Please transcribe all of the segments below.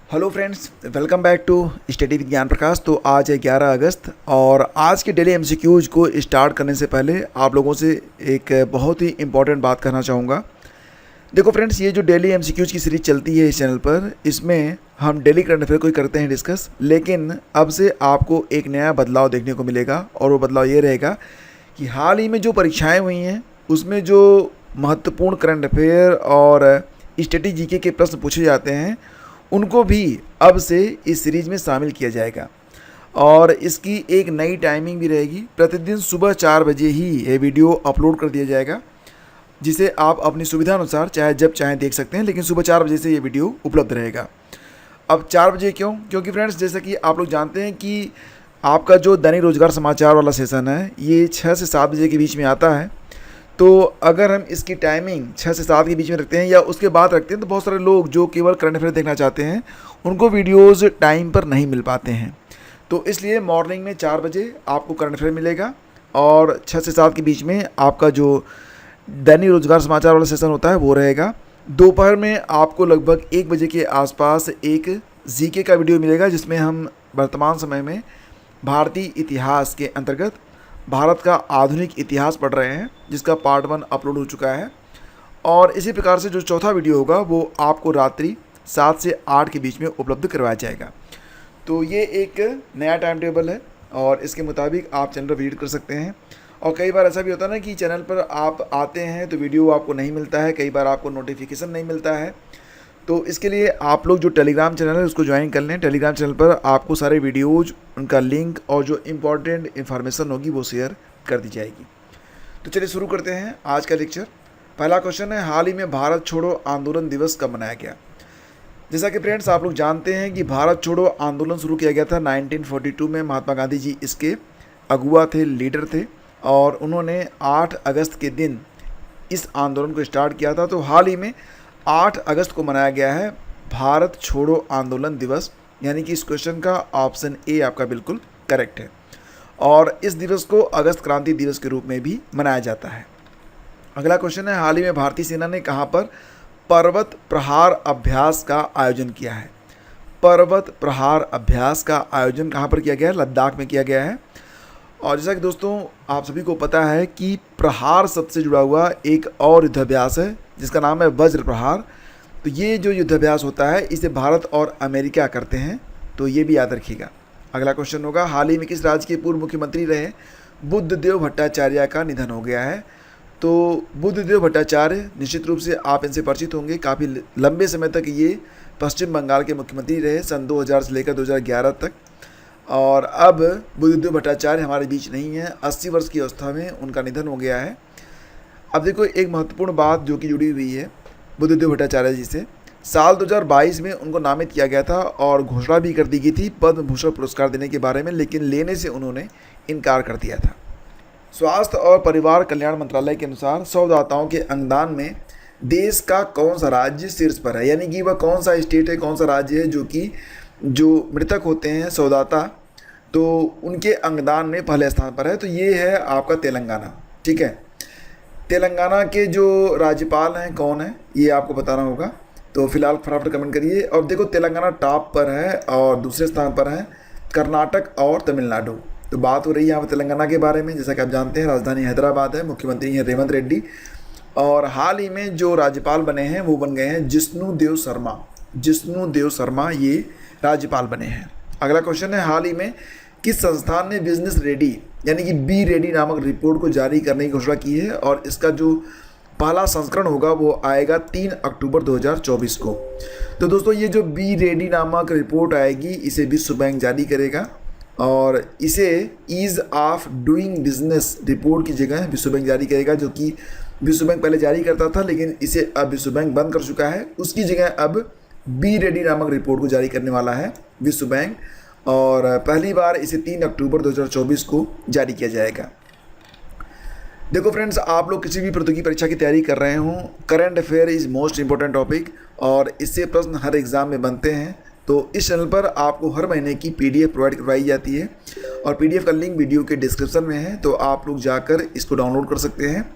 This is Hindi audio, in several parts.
Hello friends, welcome back to study with Gyan Prakash. तो आज है 11 अगस्त और आज के डेली एमसीक्यूज को स्टार्ट करने से पहले आप लोगों से एक बहुत ही इम्पॉर्टेंट बात करना चाहूँगा। देखो फ्रेंड्स, ये जो डेली एमसीक्यूज की सीरीज चलती है इस चैनल पर, इसमें हम डेली करंट अफेयर को ही करते हैं डिस्कस, लेकिन अब से आपको एक नया बदलाव देखने को मिलेगा और वो बदलाव ये रहेगा कि हाल ही में जो परीक्षाएँ हुई हैं उसमें जो महत्वपूर्ण करंट अफेयर और स्टडी जीके के प्रश्न पूछे जाते हैं उनको भी अब से इस सीरीज़ में शामिल किया जाएगा। और इसकी एक नई टाइमिंग भी रहेगी। प्रतिदिन सुबह 4 बजे ही ये वीडियो अपलोड कर दिया जाएगा, जिसे आप अपनी सुविधा अनुसार चाहे जब चाहें देख सकते हैं, लेकिन सुबह 4 बजे से ये वीडियो उपलब्ध रहेगा। अब 4 बजे क्यों? क्योंकि फ्रेंड्स, जैसा कि आप लोग जानते हैं कि आपका जो दैनिक रोजगार समाचार वाला सेशन है ये 6 से 7 बजे के बीच में आता है। तो अगर हम इसकी टाइमिंग 6 से 7 के बीच में रखते हैं या उसके बाद रखते हैं तो बहुत सारे लोग जो केवल करंट अफेयर देखना चाहते हैं उनको वीडियोस टाइम पर नहीं मिल पाते हैं। तो इसलिए मॉर्निंग में 4 बजे आपको करंट अफेयर मिलेगा और 6 से 7 के बीच में आपका जो दैनिक रोजगार समाचार वाला सेशन होता है वो रहेगा। दोपहर में आपको लगभग 1 बजे के आसपास एक जीके का वीडियो मिलेगा, जिसमें हम वर्तमान समय में भारतीय इतिहास के अंतर्गत भारत का आधुनिक इतिहास पढ़ रहे हैं, जिसका पार्ट 1 अपलोड हो चुका है। और इसी प्रकार से जो चौथा वीडियो होगा वो आपको रात्रि 7 से 8 के बीच में उपलब्ध करवाया जाएगा। तो ये एक नया टाइम टेबल है और इसके मुताबिक आप चैनल पर विजिट कर सकते हैं। और कई बार ऐसा भी होता है ना कि चैनल पर आप आते हैं तो वीडियो आपको नहीं मिलता है, कई बार आपको नोटिफिकेशन नहीं मिलता है। तो इसके लिए आप लोग जो टेलीग्राम चैनल है उसको ज्वाइन कर लें। टेलीग्राम चैनल पर आपको सारे वीडियोज़, उनका लिंक और जो इम्पॉर्टेंट इन्फॉर्मेशन होगी वो शेयर कर दी जाएगी। तो चलिए शुरू करते हैं आज का लेक्चर। पहला क्वेश्चन है, हाल ही में भारत छोड़ो आंदोलन दिवस कब मनाया गया? जैसा कि फ्रेंड्स आप लोग जानते हैं कि भारत छोड़ो आंदोलन शुरू किया गया था 1942 में। महात्मा गांधी जी इसके अगुआ थे, लीडर थे, और उन्होंने 8 अगस्त के दिन इस आंदोलन को स्टार्ट किया था। तो हाल ही में 8 अगस्त को मनाया गया है भारत छोड़ो आंदोलन दिवस, यानी कि इस क्वेश्चन का ऑप्शन ए आपका बिल्कुल करेक्ट है। और इस दिवस को अगस्त क्रांति दिवस के रूप में भी मनाया जाता है। अगला क्वेश्चन है, हाल ही में भारतीय सेना ने कहाँ पर पर्वत प्रहार अभ्यास का आयोजन किया है? पर्वत प्रहार अभ्यास का आयोजन कहाँ पर किया गया है? लद्दाख में किया गया है। और जैसा कि दोस्तों आप सभी को पता है कि प्रहार शब्द से जुड़ा हुआ एक और युद्धाभ्यास है जिसका नाम है वज्र प्रहार। तो ये जो युद्धाभ्यास होता है इसे भारत और अमेरिका करते हैं, तो ये भी याद रखिएगा। अगला क्वेश्चन होगा, हाल ही में किस राज्य के पूर्व मुख्यमंत्री रहे बुद्धदेव भट्टाचार्य का निधन हो गया है? तो बुद्धदेव भट्टाचार्य निश्चित रूप से आप इनसे परिचित होंगे। काफ़ी लंबे समय तक ये पश्चिम बंगाल के मुख्यमंत्री रहे, सन 2000 से लेकर 2011 तक। और अब बुद्धदेव भट्टाचार्य हमारे बीच नहीं है, 80 वर्ष की अवस्था में उनका निधन हो गया है। अब देखो, एक महत्वपूर्ण बात जो कि जुड़ी हुई है बुद्धदेव भट्टाचार्य जी से, साल 2022 में उनको नामित किया गया था और घोषणा भी कर दी गई थी पद्म भूषण पुरस्कार देने के बारे में, लेकिन लेने से उन्होंने इनकार कर दिया था। स्वास्थ्य और परिवार कल्याण मंत्रालय के अनुसार सौदाताओं के अंगदान में देश का कौन सा राज्य शीर्ष पर है? यानी कि वह कौन सा स्टेट है, कौन सा राज्य है जो मृतक होते हैं सौदाता, तो उनके अंगदान में पहले स्थान पर है। तो ये है आपका तेलंगाना। ठीक है, तेलंगाना के जो राज्यपाल हैं कौन है ये आपको बताना होगा। तो फिलहाल फटाफट कमेंट करिए। और देखो, तेलंगाना टॉप पर है और दूसरे स्थान पर है कर्नाटक और तमिलनाडु। तो बात हो रही है यहाँ पर तेलंगाना के बारे में। जैसा कि आप जानते हैं राजधानी हैदराबाद है, मुख्यमंत्री हैं रेवंत रेड्डी। और हाल ही में जो राज्यपाल बने हैं वो बन गए हैं जिष्णुदेव शर्मा। जिष्णुदेव शर्मा ये राज्यपाल बने हैं। अगला क्वेश्चन है, हाल ही में किस संस्थान ने बिजनेस रेडी यानी कि बी रेडी नामक रिपोर्ट को जारी करने की घोषणा की है? और इसका जो पहला संस्करण होगा वो आएगा 3 अक्टूबर 2024 को। तो दोस्तों, ये जो बी रेडी नामक रिपोर्ट आएगी इसे विश्व बैंक जारी करेगा और इसे ease of doing business report की जगह विश्व बैंक जारी करेगा, जो कि विश्व बैंक पहले जारी करता था लेकिन इसे अब विश्व बैंक बंद कर चुका है। उसकी जगह अब बी रेडी नामक रिपोर्ट को जारी करने वाला है विश्व बैंक, और पहली बार इसे 3 अक्टूबर 2024 को जारी किया जाएगा। देखो फ्रेंड्स, आप लोग किसी भी प्रतियोगी परीक्षा की तैयारी कर रहे हों, current affair is most important topic और इससे प्रश्न हर एग्ज़ाम में बनते हैं। तो इस चैनल पर आपको हर महीने की PDF प्रोवाइड करवाई जाती है और PDF का लिंक वीडियो के डिस्क्रिप्शन में है, तो आप लोग जाकर इसको डाउनलोड कर सकते हैं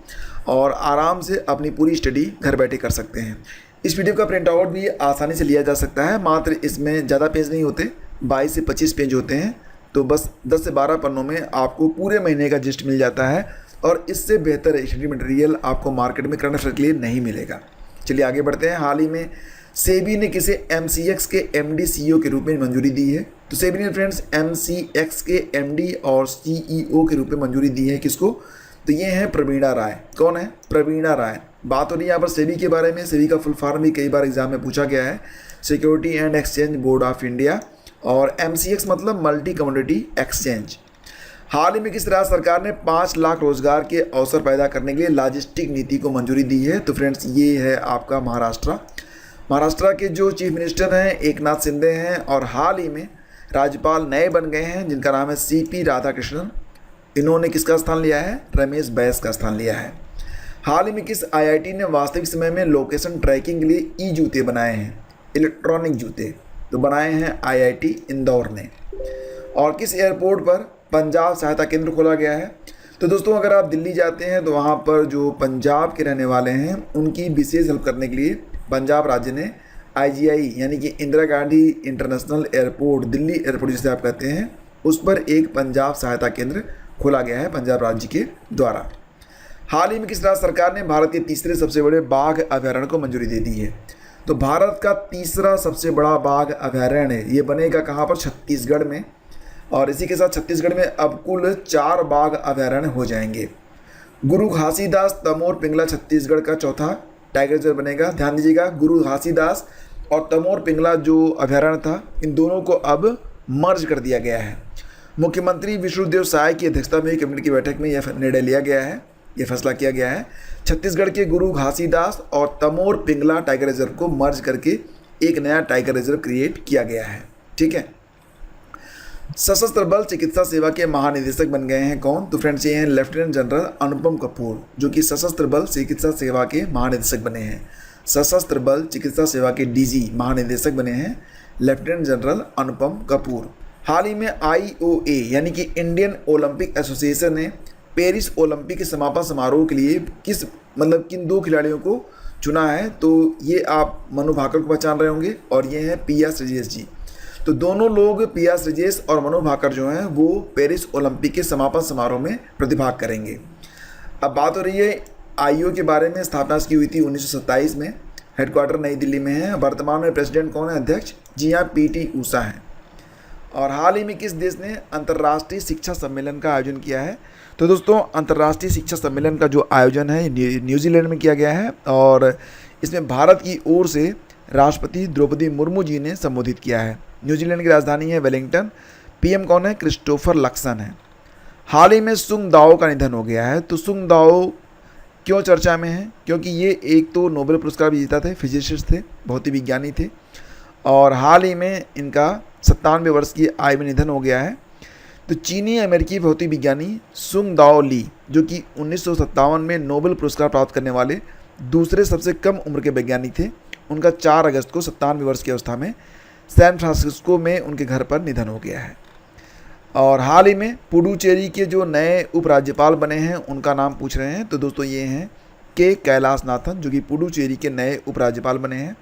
और आराम से अपनी पूरी स्टडी घर बैठे कर सकते हैं। इस पीडीएफ का प्रिंट आउट भी आसानी से लिया जा सकता है, मात्र इसमें ज़्यादा पेज नहीं होते, 22 से 25 पेज होते हैं। तो बस 10 से 12 पन्नों में आपको पूरे महीने का जिस्ट मिल जाता है और इससे बेहतर स्टडी मटेरियल आपको मार्केट में करंट अफेयर के लिए नहीं मिलेगा। चलिए आगे बढ़ते हैं। हाल ही में सेबी ने किसे एमसीएक्स के एमडी सीईओ के रूप में मंजूरी दी है? तो सेबी ने फ्रेंड्स एमसीएक्स के एमडी और सीईओ के रूप में मंजूरी दी है। किसको? तो ये है प्रवीणा राय। कौन है? प्रवीणा राय। बात हो रही है यहाँ पर सेबी के बारे में। सेबी का फुल फॉर्म भी कई बार एग्जाम में पूछा गया है, security and exchange board of India, और एमसीएक्स मतलब मल्टी कमोडिटी एक्सचेंज। हाल ही में किस राज्य सरकार ने 5 लाख रोजगार के अवसर पैदा करने के लिए लॉजिस्टिक नीति को मंजूरी दी है? तो फ्रेंड्स ये है आपका महाराष्ट्र। महाराष्ट्र के जो चीफ मिनिस्टर हैं एकनाथ शिंदे हैं और हाल ही में राज्यपाल नए बन गए हैं जिनका नाम है सीपी राधाकृष्णन। इन्होंने किसका स्थान लिया है? रमेश बैस का स्थान लिया है। हाल ही में किस आईआईटी ने वास्तविक समय में लोकेशन ट्रैकिंग के लिए ई जूते बनाए हैं? इलेक्ट्रॉनिक जूते तो बनाए हैं आईआईटी इंदौर ने। और किस एयरपोर्ट पर पंजाब सहायता केंद्र खोला गया है? तो दोस्तों अगर आप दिल्ली जाते हैं तो वहाँ पर जो पंजाब के रहने वाले हैं उनकी विशेष हेल्प करने के लिए पंजाब राज्य ने आईजीआई यानी कि Indira Gandhi international airport, Delhi airport जिसे आप कहते हैं, उस पर एक पंजाब सहायता केंद्र खोला गया है पंजाब राज्य के द्वारा। हाल ही में किस राज्य सरकार ने भारत के तीसरे सबसे बड़े बाघ अभयारण्य को मंजूरी दे दी है? तो भारत का तीसरा सबसे बड़ा बाघ अभयारण्य ये बनेगा कहाँ पर? छत्तीसगढ़ में। और इसी के साथ छत्तीसगढ़ में अब कुल 4 बाघ अभयारण्य हो जाएंगे। गुरु घासीदास तमोर पिंगला छत्तीसगढ़ का चौथा टाइगर रिजर्व बनेगा। ध्यान दीजिएगा, गुरु घासीदास और तमोर पिंगला जो अभयारण्य था इन दोनों को अब मर्ज कर दिया गया है। मुख्यमंत्री विष्णुदेव साय की अध्यक्षता में कैबिनेट की बैठक में यह निर्णय लिया गया है, यह फैसला किया गया है। छत्तीसगढ़ के गुरु घासीदास और तमोर पिंगला टाइगर रिजर्व को मर्ज करके एक नया टाइगर रिजर्व क्रिएट किया गया है। ठीक है। सशस्त्र बल चिकित्सा सेवा के महानिदेशक बन गए हैं कौन? तो फ्रेंड्स ये हैं लेफ्टिनेंट जनरल अनुपम कपूर, जो कि सशस्त्र बल चिकित्सा सेवा के महानिदेशक बने हैं। सशस्त्र बल चिकित्सा सेवा के डीजी महानिदेशक बने हैं लेफ्टिनेंट जनरल अनुपम कपूर। हाल ही में आईओए यानी कि इंडियन ओलंपिक एसोसिएशन ने पेरिस ओलंपिक के समापन समारोह के लिए किन 2 खिलाड़ियों को चुना है? तो ये आप मनु भाकर को पहचान रहे होंगे और ये हैं पिया श्रीजेश जी। तो दोनों लोग पिया श्रीजेश और मनु भाकर जो हैं वो पेरिस ओलंपिक के समापन समारोह में प्रतिभाग करेंगे। अब बात हो रही है आईओ के बारे में। स्थापना की हुई थी 1927 में, हेडक्वार्टर नई दिल्ली में है। वर्तमान में प्रेसिडेंट कौन है? अध्यक्ष? जी हाँ, पीटी ऊषा हैं। और हाल ही में किस देश ने अंतर्राष्ट्रीय शिक्षा सम्मेलन का आयोजन किया है? तो दोस्तों अंतर्राष्ट्रीय शिक्षा सम्मेलन का जो आयोजन है न्यूजीलैंड में किया गया है और इसमें भारत की ओर से राष्ट्रपति द्रौपदी मुर्मू जी ने संबोधित किया है। न्यूजीलैंड की राजधानी है वेलिंगटन। पीएम कौन है? क्रिस्टोफर लक्सन है। हाल ही में सुंग दाओ का निधन हो गया है। तो सुंग दाओ क्यों चर्चा में है? क्योंकि ये एक तो नोबेल पुरस्कार भी जीता थे, फिजिसिस्ट थे, भौतिक विज्ञानी थे और हाल ही में इनका 97 वर्ष की आयु में निधन हो गया है। तो चीनी अमेरिकी भौतिक विज्ञानी सुंग दाओ ली, जो कि 1957 में नोबेल पुरस्कार प्राप्त करने वाले दूसरे सबसे कम उम्र के वैज्ञानिक थे, उनका 4 अगस्त को 97 वर्ष की अवस्था में सैन फ्रांसिस्को में उनके घर पर निधन हो गया है। और हाल ही में पुडुचेरी के जो नए उपराज्यपाल बने हैं उनका नाम पूछ रहे हैं। तो दोस्तों ये हैं के कैलाशनाथन, जो कि पुडुचेरी के नए उपराज्यपाल बने हैं।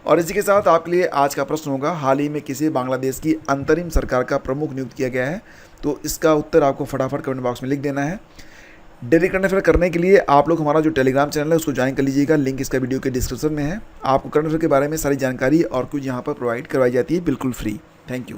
और इसी के साथ आपके लिए आज का प्रश्न होगा, हाल ही में किसे बांग्लादेश की अंतरिम सरकार का प्रमुख नियुक्त किया गया है? तो इसका उत्तर आपको फटाफट कमेंट बॉक्स में लिख देना है। डेली करंट अफेयर करने के लिए आप लोग हमारा जो टेलीग्राम चैनल है उसको ज्वाइन कर लीजिएगा, लिंक इसका वीडियो के डिस्क्रिप्शन में है। आपको करंट अफेयर के बारे में सारी जानकारी और कुछ यहाँ पर प्रोवाइड करवाई जाती है बिल्कुल फ्री। Thank you.